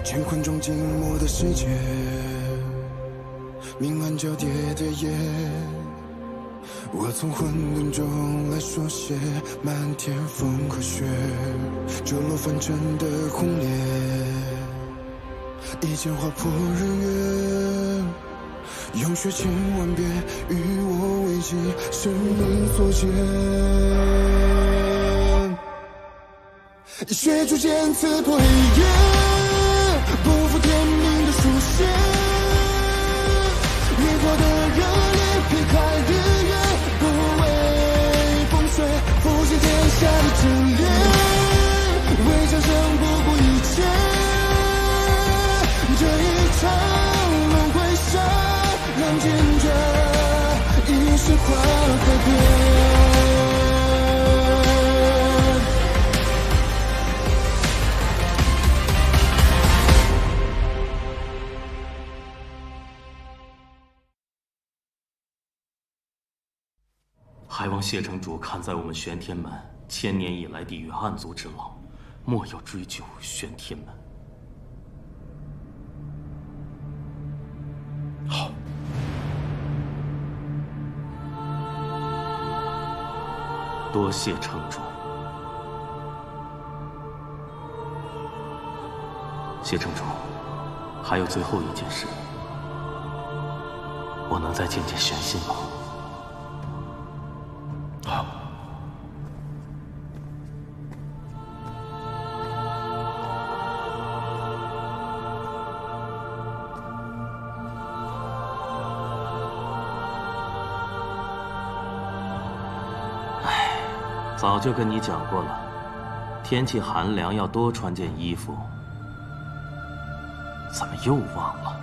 乾坤中静默的世界，明暗交叠的夜，我从混沌中来书写漫天风和雪，折落凡尘的轰烈，一剑划破日月，用血千万遍与我为敌，生命所见，以血铸剑刺破黑夜，不负天命的书写，烈火的热烈劈开日月，不畏风雪，复兴天下的真烈，为强胜不顾一切，这一场轮回杀，让坚决一世化改变。还望谢城主看在我们玄天门千年以来抵御暗族之劳，莫要追究玄天门。好。多谢城主。谢城主，还有最后一件事，我能再见见玄心吗？好。早就跟你讲过了，天气寒凉要多穿件衣服，怎么又忘了？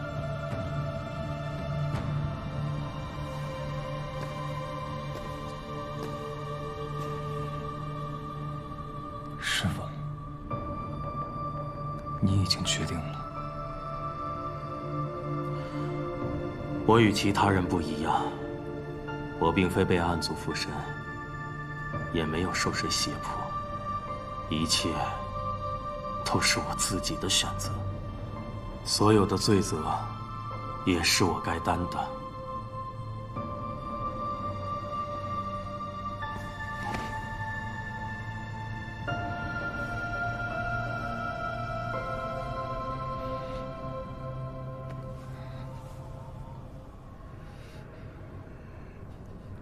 师父，你已经决定了。我与其他人不一样，我并非被暗族附身。也没有受谁胁迫，一切都是我自己的选择，所有的罪责也是我该担的。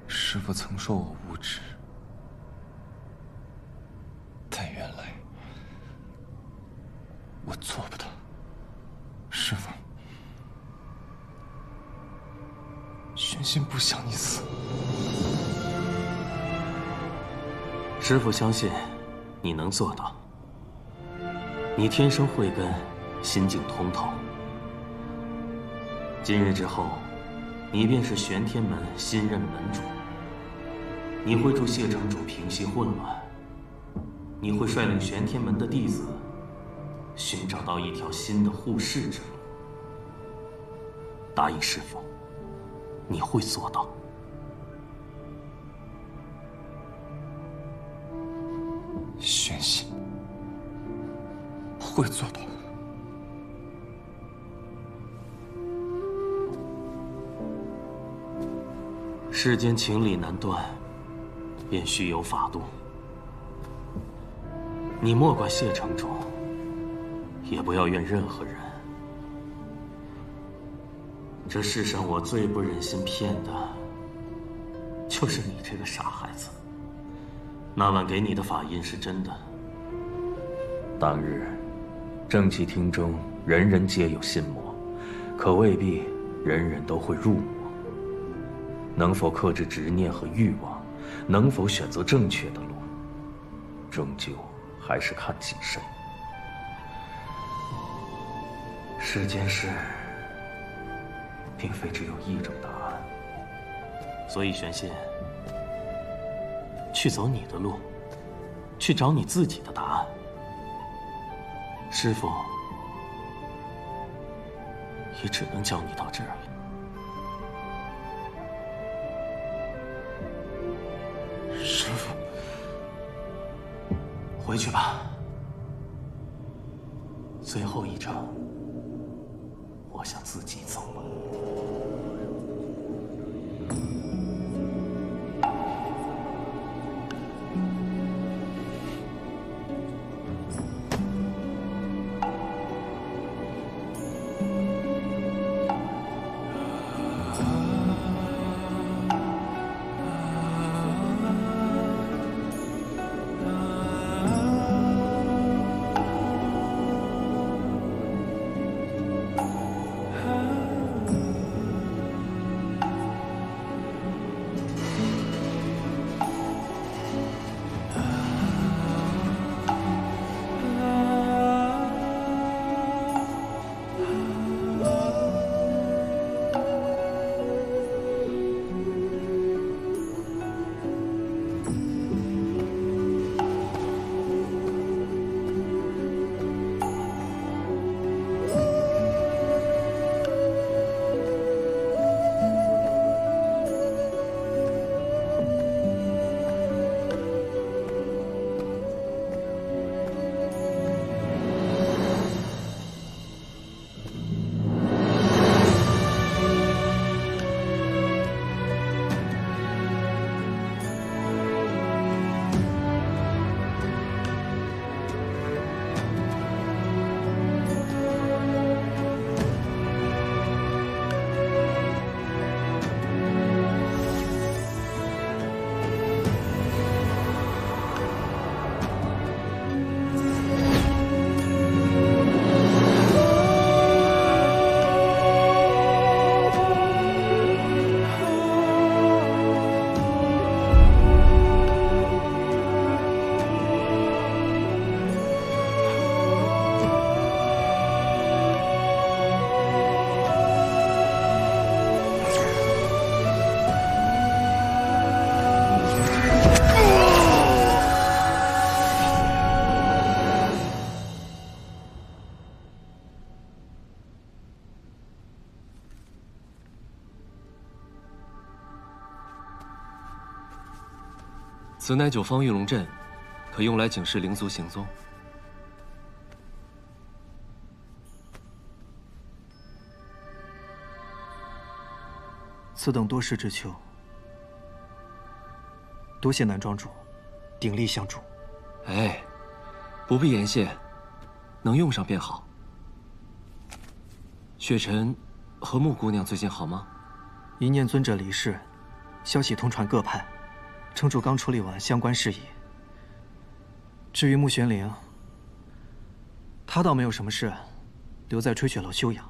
师父曾说我无知。原来我做不到，师父，玄心不想你死。师父相信你能做到。你天生慧根，心境通透。今日之后，你便是玄天门新任门主。你会助谢城主平息混乱。你会率领玄天门的弟子，寻找到一条新的护世之路。答应师父，你会做到。玄心会做到。世间情理难断，便须有法度。你莫怪谢城主，也不要怨任何人。这世上我最不忍心骗的，就是你这个傻孩子。那晚给你的法印是真的。当日，正气厅中人人皆有心魔，可未必人人都会入魔。能否克制执念和欲望，能否选择正确的路，终究还是看己身。世间事，并非只有一种答案。所以玄心，去走你的路，去找你自己的答案。师父也只能教你到这儿了。师父，回去吧。最后一场，我想自己走吧。此乃九方玉龙阵，可用来警示灵族行踪。此等多事之秋，多谢南庄主鼎力相助。哎，不必言谢，能用上便好。雪尘和穆姑娘最近好吗？一念尊者离世，消息通传各派。 城主刚处理完相关事宜。至于穆玄灵，他倒没有什么事，留在吹雪楼休养。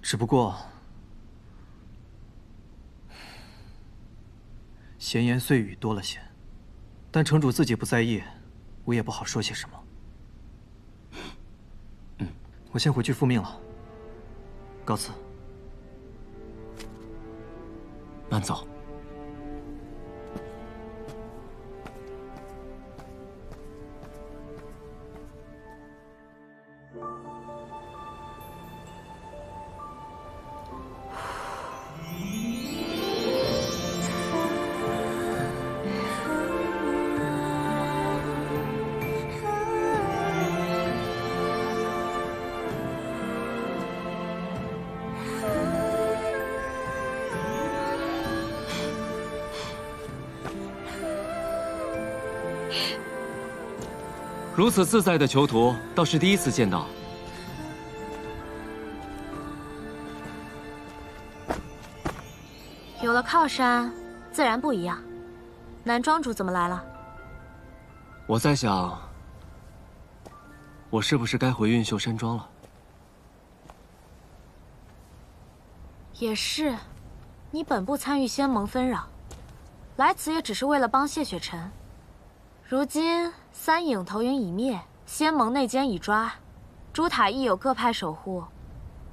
只不过闲言碎语多了些，但城主自己不在意，我也不好说些什么。我先回去复命了，告辞。慢走。 如此自在的囚徒，倒是第一次见到。有了靠山，自然不一样。南庄主怎么来了？我在想，我是不是该回云秀山庄了？也是，你本不参与仙盟纷扰，来此也只是为了帮谢雪尘。如今三影头云已灭，仙盟内奸已抓，朱塔亦有各派守护，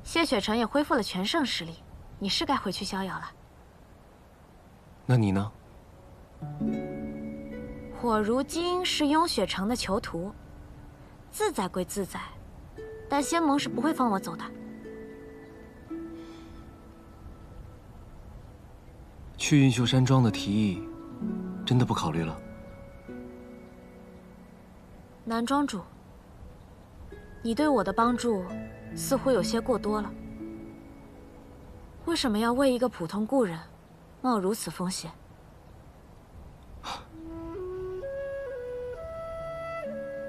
谢雪尘也恢复了全盛实力，你是该回去逍遥了。那你呢？我如今是雍雪城的囚徒，自在归自在，但仙盟是不会放我走的。去云秀山庄的提议，真的不考虑了？南庄主，你对我的帮助似乎有些过多了。为什么要为一个普通故人冒如此风险？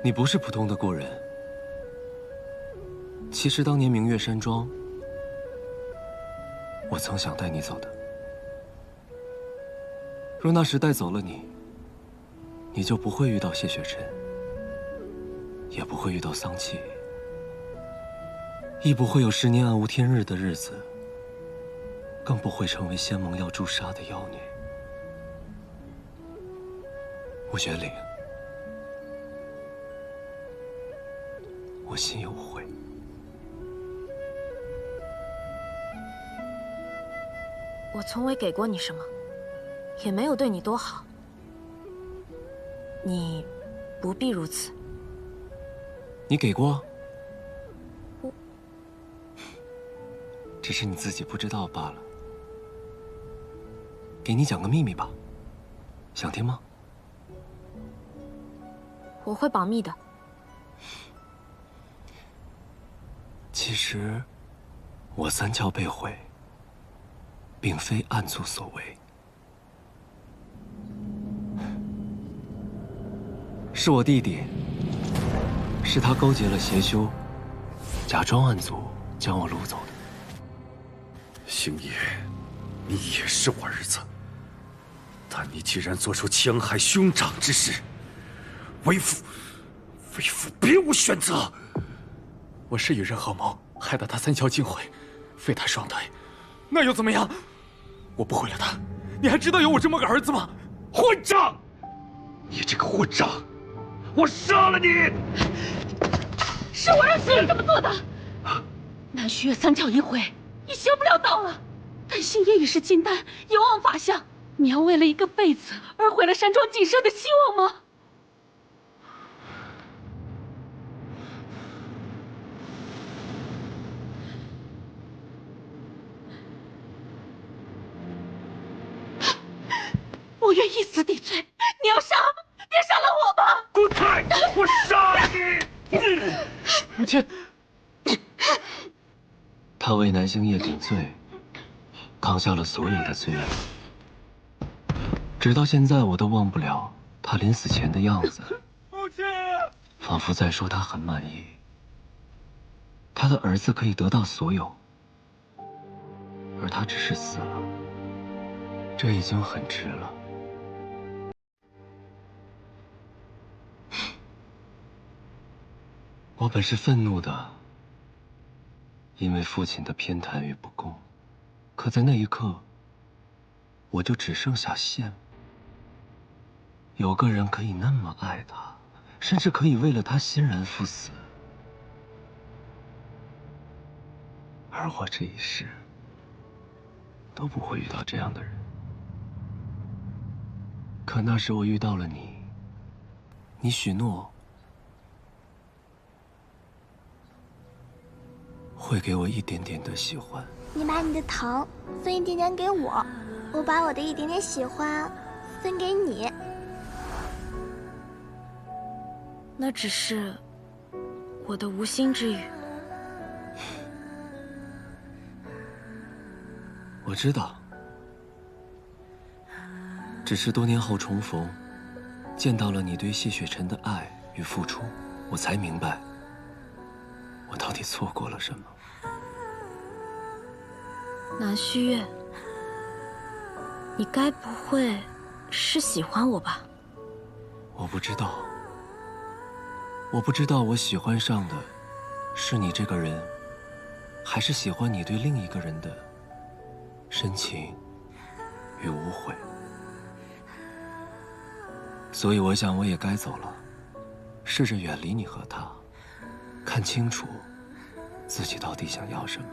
你不是普通的故人。其实当年明月山庄，我曾想带你走的。若那时带走了你，你就不会遇到谢雪晨，也不会遇到桑弃，亦不会有10年暗无天日的日子，更不会成为仙盟要诛杀的妖孽。穆玄灵，我心有悔。我从未给过你什么，也没有对你多好，你不必如此。你给过？只是你自己不知道罢了。给你讲个秘密吧，想听吗？我会保密的。其实，我三窍被毁，并非暗族所为，是我弟弟，是他勾结了邪修，假装暗族将我掳走的。星野，你也是我儿子，但你既然做出戕害兄长之事，为父别无选择。我是与人合谋，害得他三窍尽毁，废他双腿，那又怎么样？我不毁了他，你还知道有我这么个儿子吗？混账！你这个混账！我杀了你！是我让星野这么做的。南虚月三窍已毁，已修不了道了。但星野已是金丹，有望法相。你要为了一个贝子而毁了山庄仅剩的希望吗？我愿以死抵罪，你要杀，别杀了我吧！滚开！我杀了你！母亲，他为南星夜顶罪，扛下了所有的罪恶。直到现在，我都忘不了他临死前的样子。母亲，仿佛在说他很满意，他的儿子可以得到所有，而他只是死了，这已经很值了。我本是愤怒的，因为父亲的偏袒与不公，可在那一刻，我就只剩下羡慕。有个人可以那么爱他，甚至可以为了他欣然赴死，而我这一世都不会遇到这样的人。可那时我遇到了你，你许诺会给我一点点的喜欢。你把你的糖分一点点给我，我把我的一点点喜欢分给你。那只是我的无心之语。我知道，只是多年后重逢，见到了你对谢雪晨的爱与付出，我才明白，我到底错过了什么。南虚月，你该不会是喜欢我吧？我不知道，我不知道我喜欢上的是你这个人，还是喜欢你对另一个人的深情与无悔。所以我想我也该走了，试着远离你和他，看清楚自己到底想要什么。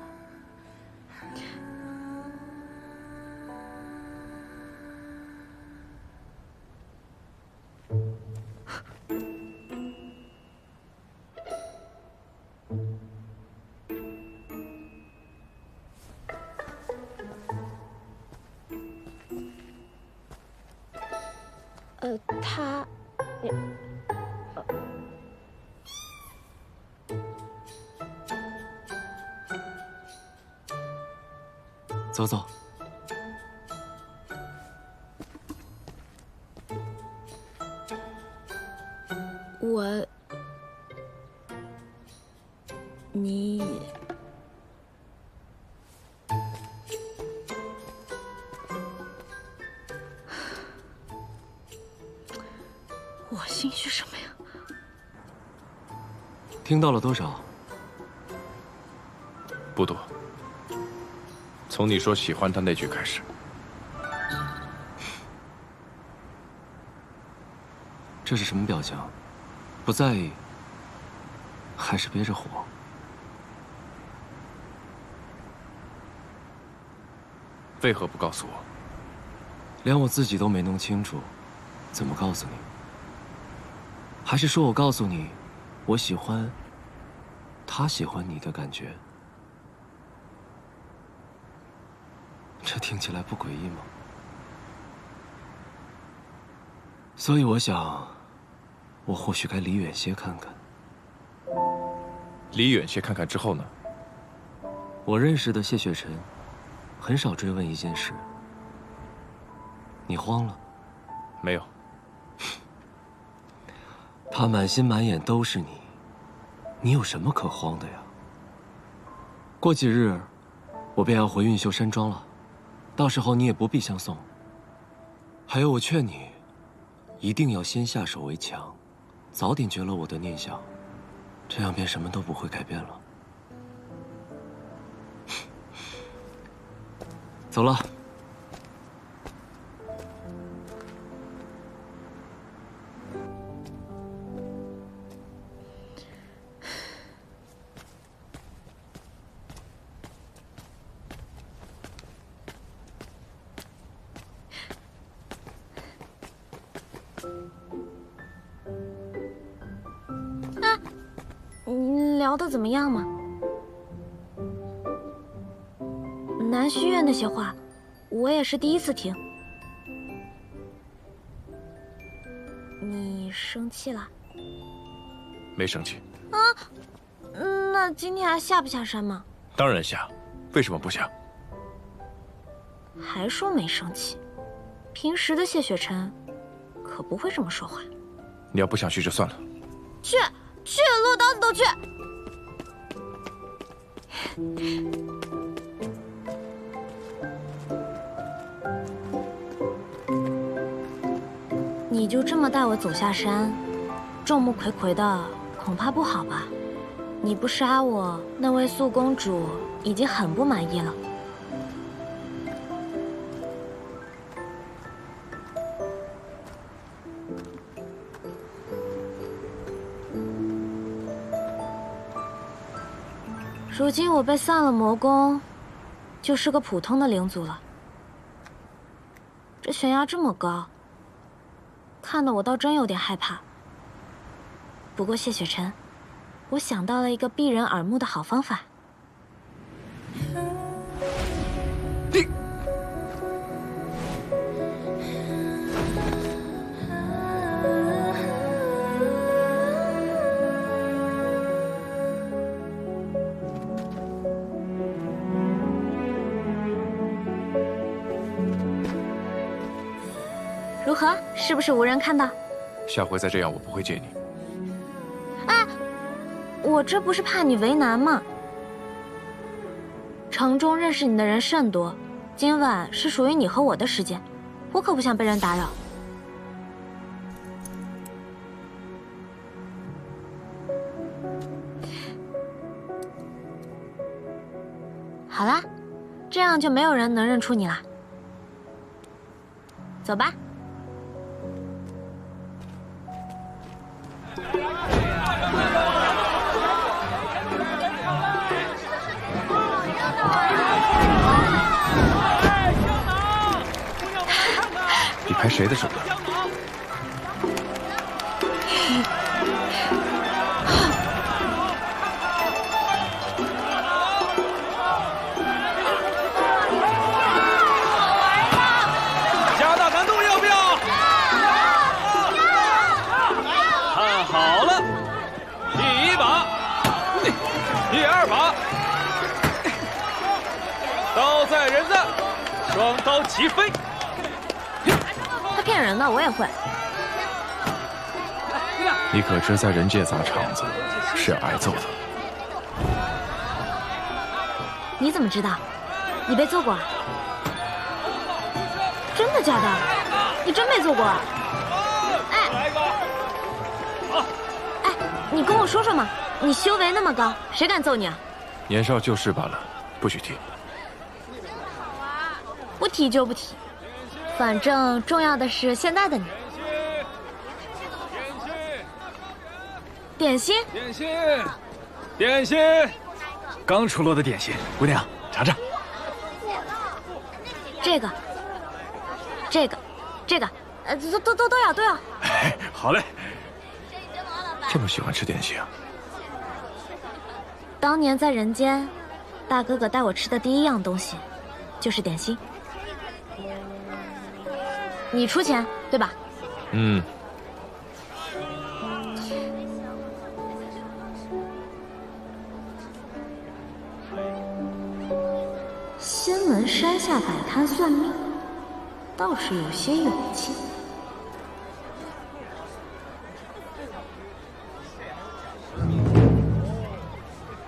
走走。你我心虚什么呀？听到了多少？不多。从你说喜欢他那句开始。这是什么表情？不在意，还是憋着火？为何不告诉我？连我自己都没弄清楚，怎么告诉你？还是说我告诉你，我喜欢他喜欢你的感觉？这听起来不诡异吗？所以我想，我或许该离远些看看。离远些看看之后呢？我认识的谢雪晨，很少追问一件事。你慌了？没有。他满心满眼都是你，你有什么可慌的呀？过几日，我便要回运秀山庄了，到时候你也不必相送。还有，我劝你，一定要先下手为强，早点绝了我的念想，这样便什么都不会改变了。走了。你聊得怎么样嘛？南虚院那些话，我也是第一次听。你生气了？没生气。啊？那今天还下不下山吗？当然下，为什么不下？还说没生气，平时的谢雪晨可不会这么说话。你要不想去就算了。去，落刀子都去。你就这么带我走下山，众目睽睽的，恐怕不好吧？你不杀我，那位素公主已经很不满意了。如今我被散了魔功，就是个普通的灵族了。这悬崖这么高，看得我倒真有点害怕。不过谢雪晨，我想到了一个避人耳目的好方法。如何？是不是无人看到？下回再这样，我不会借你。哎，我这不是怕你为难吗？城中认识你的人甚多，今晚是属于你和我的时间，我可不想被人打扰。好啦，这样就没有人能认出你了。走吧。你拍谁的手呢？加大难度要不要？看好了，第1把，第2把，到此在人在，双刀齐飞。他骗人的，我也会。你可知在人界砸场子是要挨揍的？你怎么知道？你被揍过啊？真的假的？你真没揍过啊？哎，你跟我说说嘛，你修为那么高，谁敢揍你啊？年少旧事罢了，不许提。不提就不提，反正重要的是现在的你。点心，点心，点心，刚出炉的点心，姑娘尝尝。这个，都要。哎，好嘞。这么喜欢吃点心啊？当年在人间，大哥哥带我吃的第一样东西，就是点心。你出钱对吧？嗯。仙门山下摆摊算命，倒是有些勇气。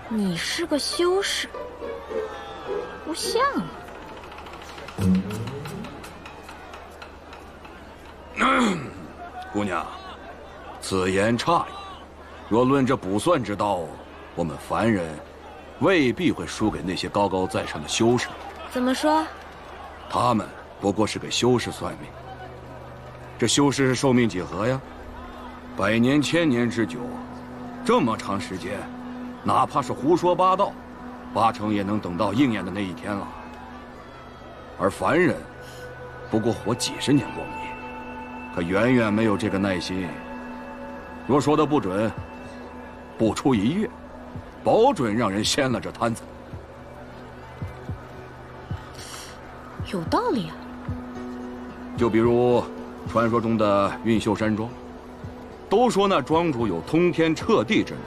你是个修士，不像你。姑娘，此言差矣。若论这卜算之道，我们凡人未必会输给那些高高在上的修士。怎么说？他们不过是给修士算命。这修士是寿命几何呀？100年、1000年之久，这么长时间，哪怕是胡说八道，8成也能等到应验的那一天了。而凡人，不过活几十年光阴，可远远没有这个耐心。若说的不准，不出1月，保准让人掀了这摊子。有道理啊。就比如传说中的运秀山庄，都说那庄主有通天彻地之能，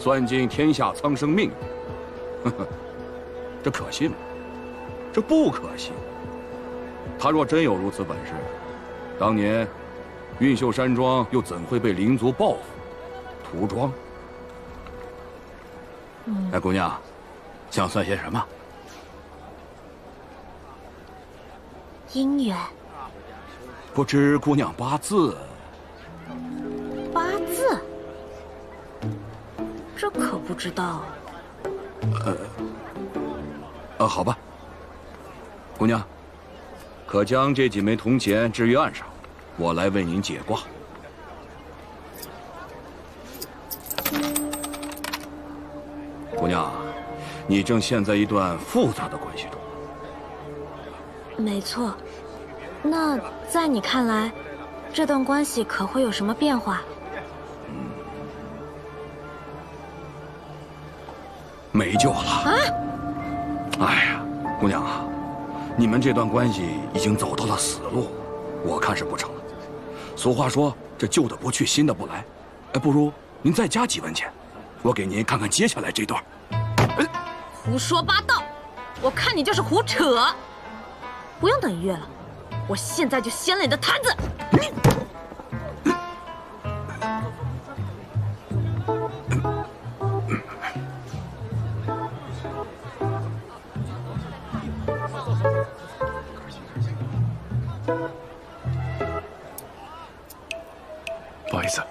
算尽天下苍生命运。呵呵，这可信吗？这不可信。他若真有如此本事，当年运秀山庄又怎会被灵族报复屠庄？哎，姑娘，想算些什么？姻缘。不知姑娘八字？八字？这可不知道。好吧。姑娘，可将这几枚铜钱置于案上，我来为您解卦。姑娘，你正陷在一段复杂的关系中。没错。那在你看来，这段关系可会有什么变化？没救了啊！哎呀，姑娘啊，你们这段关系已经走到了死路，我看是不成了。俗话说，这旧的不去，新的不来。不如您再加几文钱，我给您看看接下来这段。胡说八道！我看你就是胡扯。不用等1月了，我现在就掀了你的摊子！不好意思，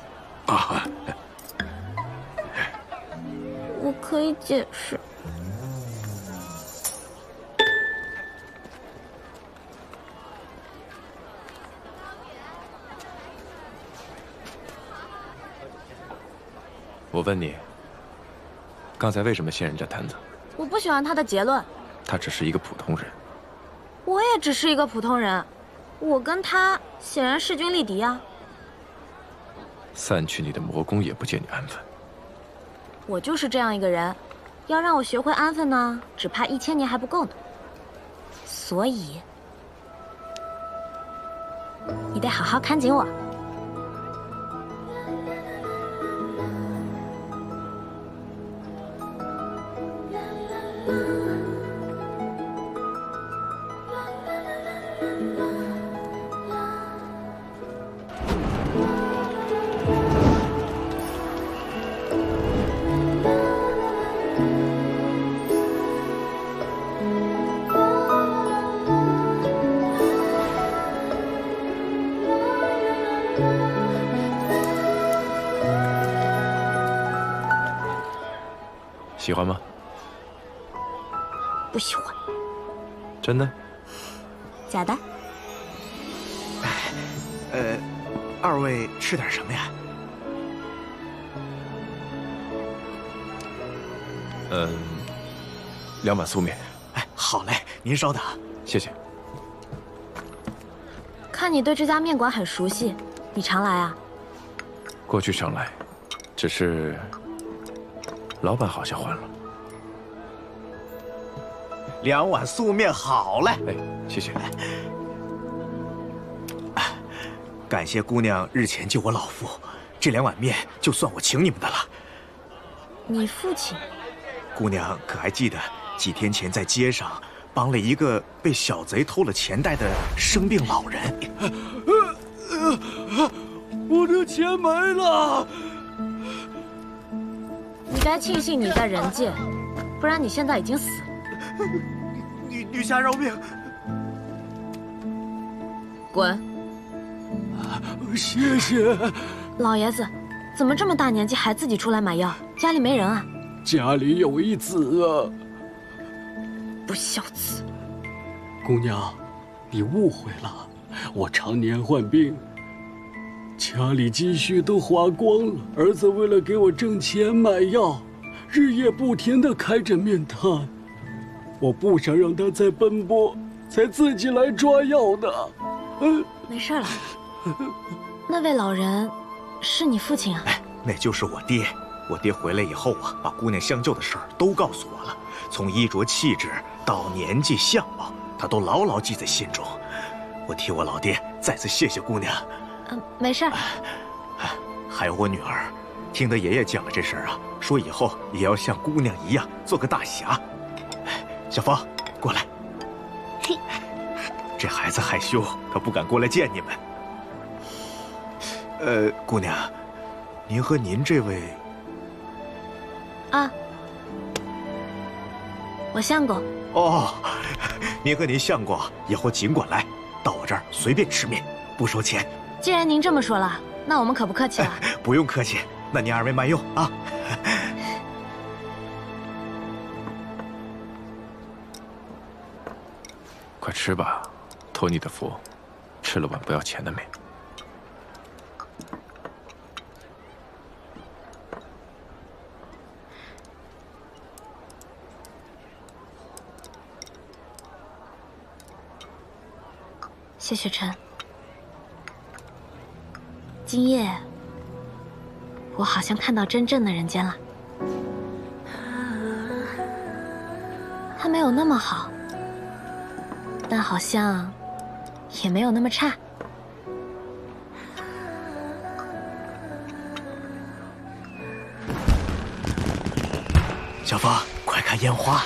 我可以解释。我问你，刚才为什么掀人家摊子？我不喜欢他的结论。他只是一个普通人。我也只是一个普通人，我跟他显然势均力敌啊。散去你的魔功也不见你安分。我就是这样一个人，要让我学会安分呢，只怕1000年还不够呢。所以，你得好好看紧我。喜欢吗？不喜欢。真的？假的。二位吃点什么呀？2碗素面。哎，好嘞，您稍等。谢谢。看你对这家面馆很熟悉，你常来啊？过去常来，只是老板好像换了。2碗素面好嘞。哎，谢谢。感谢姑娘日前救我老父，这2碗面就算我请你们的了。你父亲？姑娘可还记得几天前在街上帮了一个被小贼偷了钱袋的生病老人？我的钱没了。你该庆幸你在人界，不然你现在已经死了。女侠饶命！滚！谢谢。老爷子，怎么这么大年纪还自己出来买药？家里没人啊？家里有一子啊。不孝子。姑娘，你误会了，我常年患病，家里积蓄都花光了。儿子为了给我挣钱买药，日夜不停地开着面摊。我不想让他再奔波，才自己来抓药的。没事了。那位老人是你父亲啊？哎，那就是我爹。我爹回来以后啊，把姑娘相救的事儿都告诉我了，从衣着气质到年纪相貌，他都牢牢记在心中。我替我老爹再次谢谢姑娘。没事。还有我女儿，听得爷爷讲了这事儿啊，说以后也要像姑娘一样做个大侠。小芳，过来。嘿，这孩子害羞，他不敢过来见你们。姑娘，您和您这位啊，我相公。哦，您和您相公以后尽管来，到我这儿随便吃面，不收钱。既然您这么说了，那我们可不客气了。不用客气，那您2位慢用啊。快吃吧，托你的福，吃了碗不要钱的面。谢雪晨，今夜我好像看到真正的人间了。他没有那么好，但好像也没有那么差。小芳，快看烟花！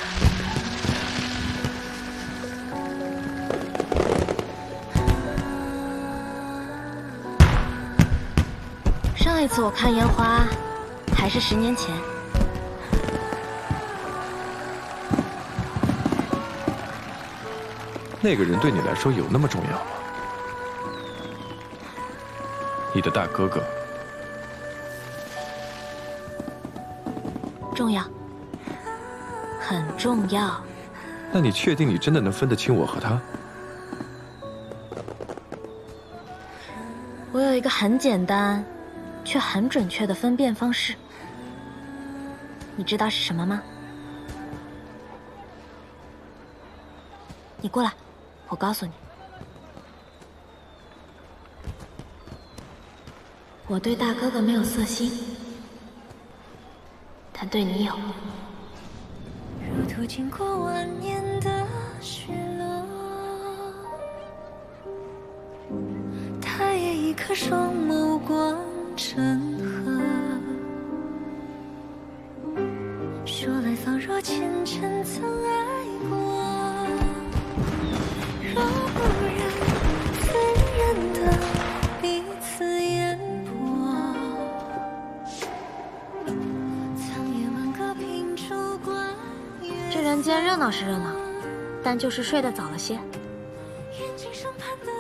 上一次我看烟花，还是10年前。那个人对你来说有那么重要吗？你的大哥哥。重要，很重要。那你确定你真的能分得清我和他？我有一个很简单，却很准确的分辨方式。你知道是什么吗？你过来，我告诉你。我对大哥哥没有色心，但对你有。如途经过万年的雪落，他也一颗双眸光成河。说来仿若前尘曾爱过，若不然怎忍得彼此烟波？苍野万个凭烛观月。这人间热闹是热闹，但就是睡得早了些。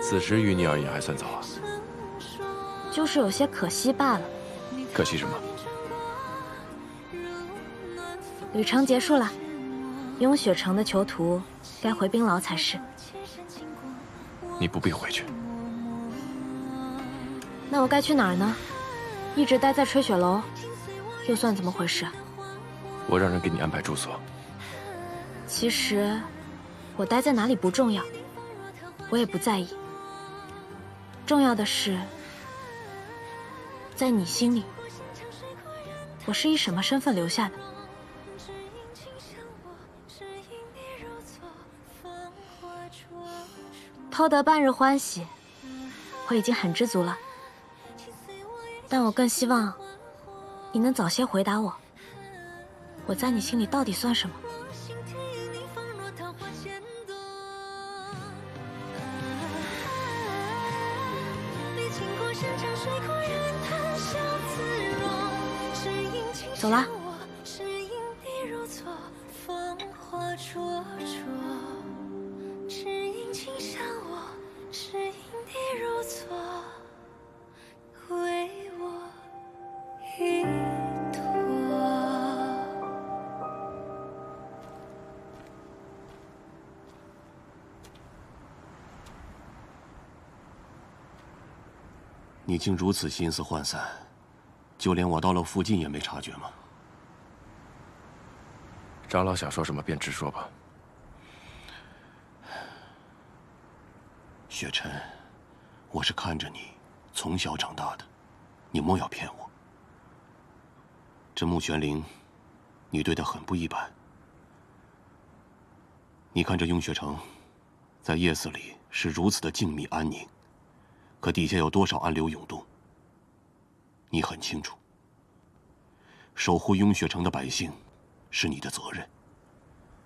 此时于你而言还算早啊。就是有些可惜罢了。可惜什么？旅程结束了，雍雪城的囚徒该回冰牢才是。你不必回去。那我该去哪儿呢？一直待在吹雪楼，又算怎么回事？我让人给你安排住所。其实，我待在哪里不重要，我也不在意。重要的是，在你心里，我是以什么身份留下的？偷得半日欢喜，我已经很知足了。但我更希望你能早些回答我，我在你心里到底算什么？走了。你竟如此心思涣散，就连我到了附近也没察觉吗？长老想说什么便直说吧。雪尘，我是看着你从小长大的，你莫要骗我。这穆玄灵，你对他很不一般。你看这雍雪城，在夜色里是如此的静谧安宁。可底下有多少暗流涌动？你很清楚。守护雍雪城的百姓，是你的责任。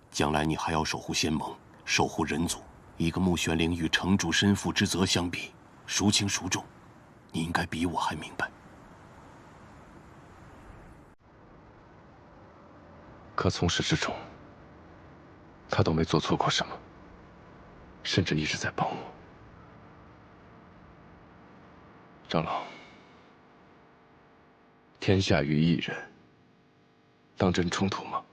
将来你还要守护仙盟，守护人族。一个穆玄灵与城主身负之责相比，孰轻孰重？你应该比我还明白。可从始至终，他都没做错过什么，甚至一直在帮我。长老，天下于一人，当真冲突吗？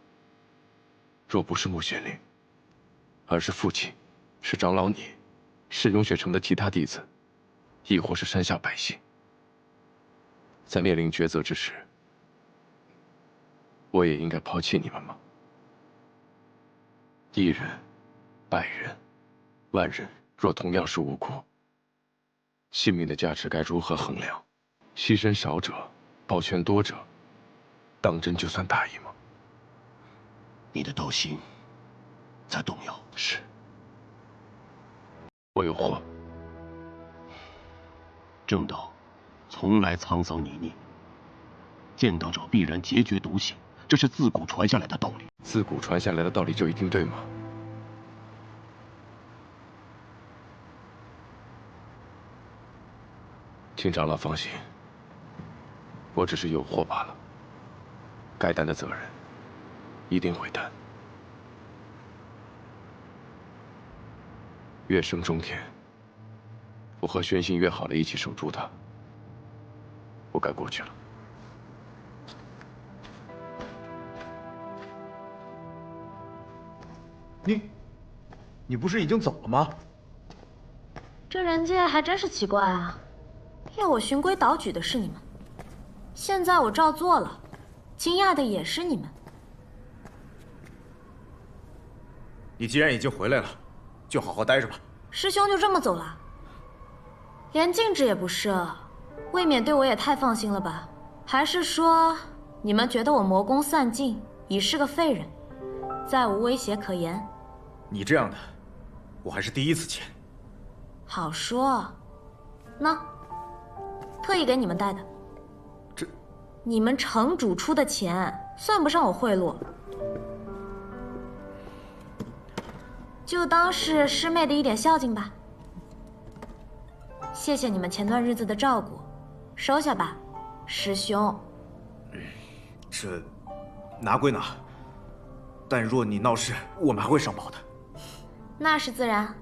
若不是穆玄灵，而是父亲，是长老你，是雍雪城的其他弟子，亦或是山下百姓，在面临抉择之时，我也应该抛弃你们吗？一人、百人、万人，若同样是无辜，性命的价值该如何衡量？牺牲少者，保全多者，当真就算大义吗？你的道心在动摇。是，我有祸。正道从来沧桑泥泞，见道者必然截绝独行，这是自古传下来的道理。自古传下来的道理就一定对吗？请长老放心，我只是有祸罢了，该担的责任一定会担。月生中天，我和宣信约好了一起守住他，我该过去了。你不是已经走了吗？这人界还真是奇怪啊！要我循规蹈矩的是你们，现在我照做了，惊讶的也是你们。你既然已经回来了，就好好待着吧。师兄就这么走了？连禁制也不设，未免对我也太放心了吧？还是说你们觉得我魔功散尽，已是个废人，再无威胁可言？你这样的，我还是第一次见。好说，那特意给你们带的。这，你们城主出的钱算不上我贿赂，就当是师妹的一点孝敬吧。谢谢你们前段日子的照顾，收下吧，师兄。这，拿归拿，但若你闹事，我们还会上报的。那是自然。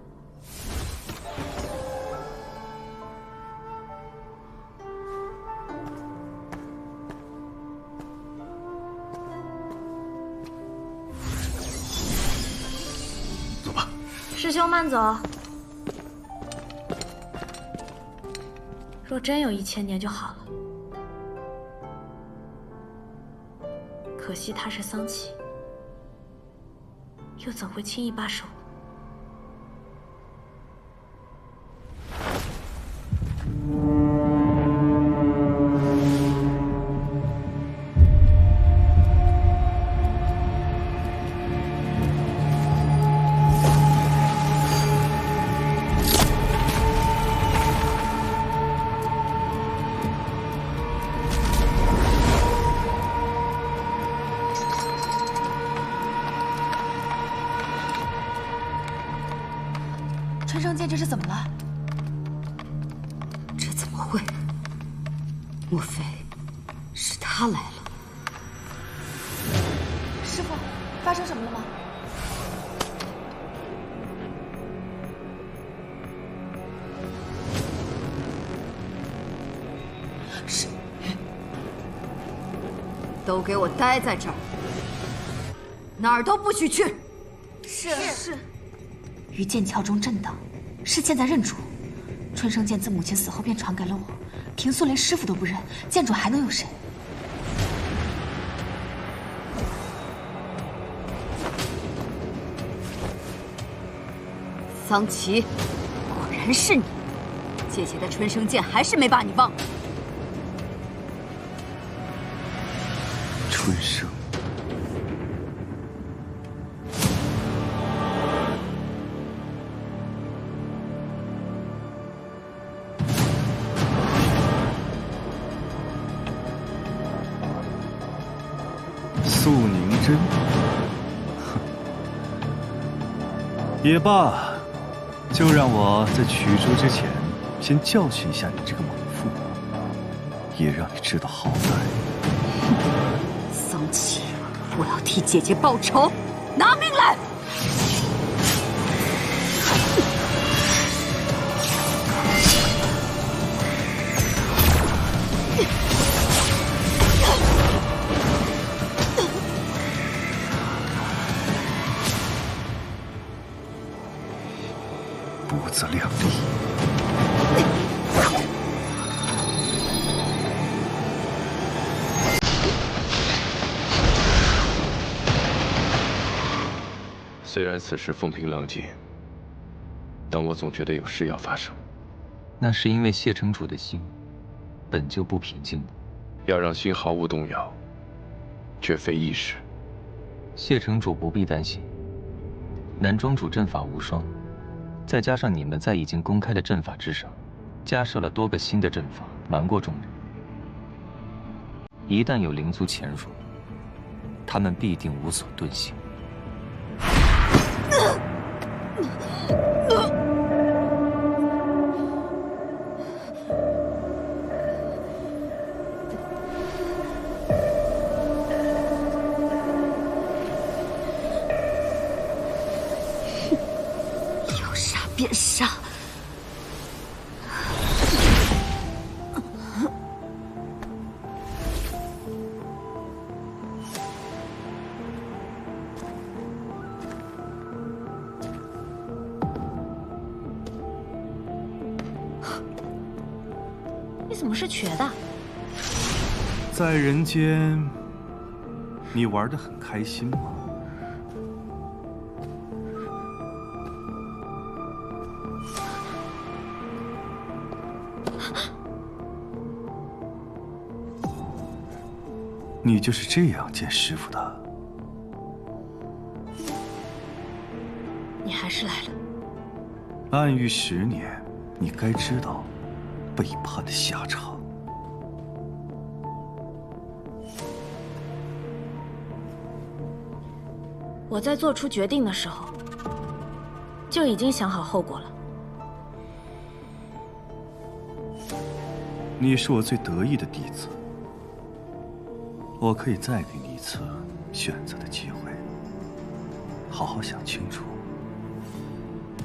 师兄慢走。若真有1000年就好了。可惜他是桑启，又怎会轻易罢手？春生剑这是怎么了？这怎么会？莫非是他来了？师父，发生什么了吗？是，都给我待在这儿，哪儿都不许去。是。于剑鞘中震荡，是剑在认主。春生剑自母亲死后便传给了我，平素连师傅都不认，剑主还能有谁？桑启，果然是你！姐姐的春生剑还是没把你忘了。春生。素凝针，哼，也罢，就让我在取出之前，先教训一下你这个猛妇，也让你知道好歹。桑启，我要替姐姐报仇，拿命来！不自量力。虽然此时风平浪静，但我总觉得有事要发生。那是因为谢城主的心本就不平静。要让心毫无动摇，绝非易事。谢城主不必担心，南庄主阵法无双，再加上你们在已经公开的阵法之上，加设了多个新的阵法，瞒过众人。一旦有灵族潜入，他们必定无所遁形。要杀便杀。你怎么是瘸的？在人间，你玩得很开心吗？你就是这样见师傅的？你还是来了。暗狱10年，你该知道背叛的下场。我在做出决定的时候，就已经想好后果了。你是我最得意的弟子，我可以再给你一次选择的机会，好好想清楚，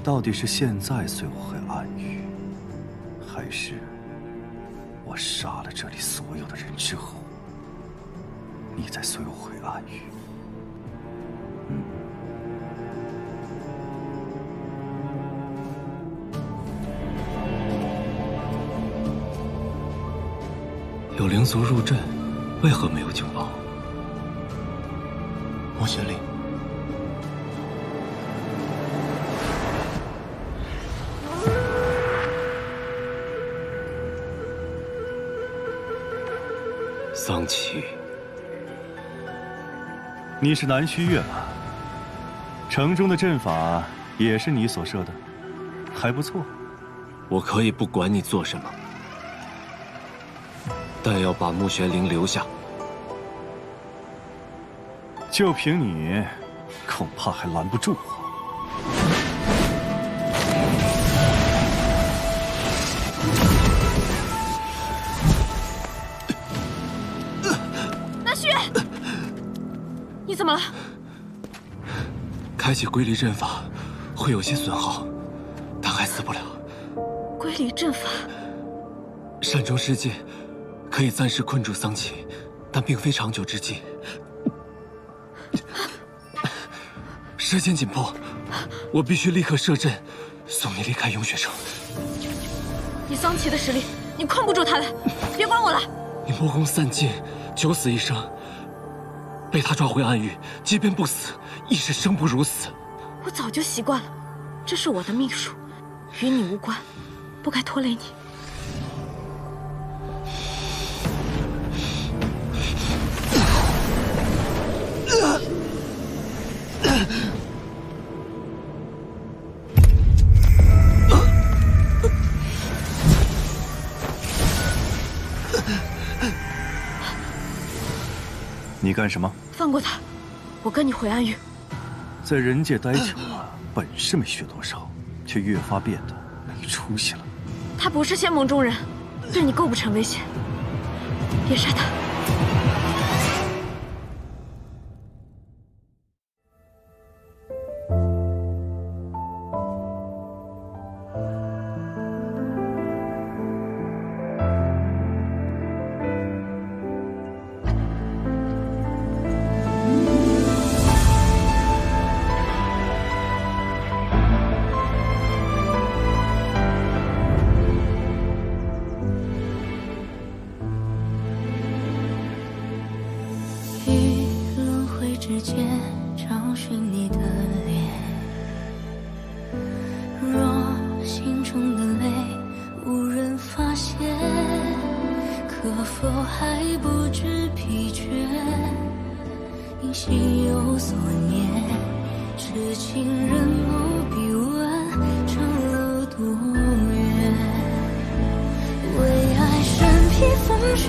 到底是现在随我回暗狱，还是我杀了这里所有的人之后，你再随我回暗狱？有灵族入阵，为何没有警报？穆玄灵，桑启，你是南虚月吧？城中的阵法也是你所设的，还不错。我可以不管你做什么，但要把穆玄灵留下。就凭你，恐怕还拦不住我。南虚，你怎么了？开启归离阵法会有些损耗，但还死不了。归离阵法，山中世界可以暂时困住桑启，但并非长久之计。时间紧迫，我必须立刻设阵，送你离开永雪城。以桑启的实力，你困不住他的，别管我了。你魔功散尽，九死一生，被他抓回暗域，即便不死，亦是生不如死。我早就习惯了，这是我的命数，与你无关，不该拖累你。你干什么？放过他，我跟你回暗域。在人界待久了，本事没学多少，却越发变得没出息了。他不是仙盟中人，对你构不成威胁，别杀他。之间找寻你的脸，若心中的泪无人发现，可否还不知疲倦？因心有所念，痴情人眸必问，长路多远？为爱身披风雪。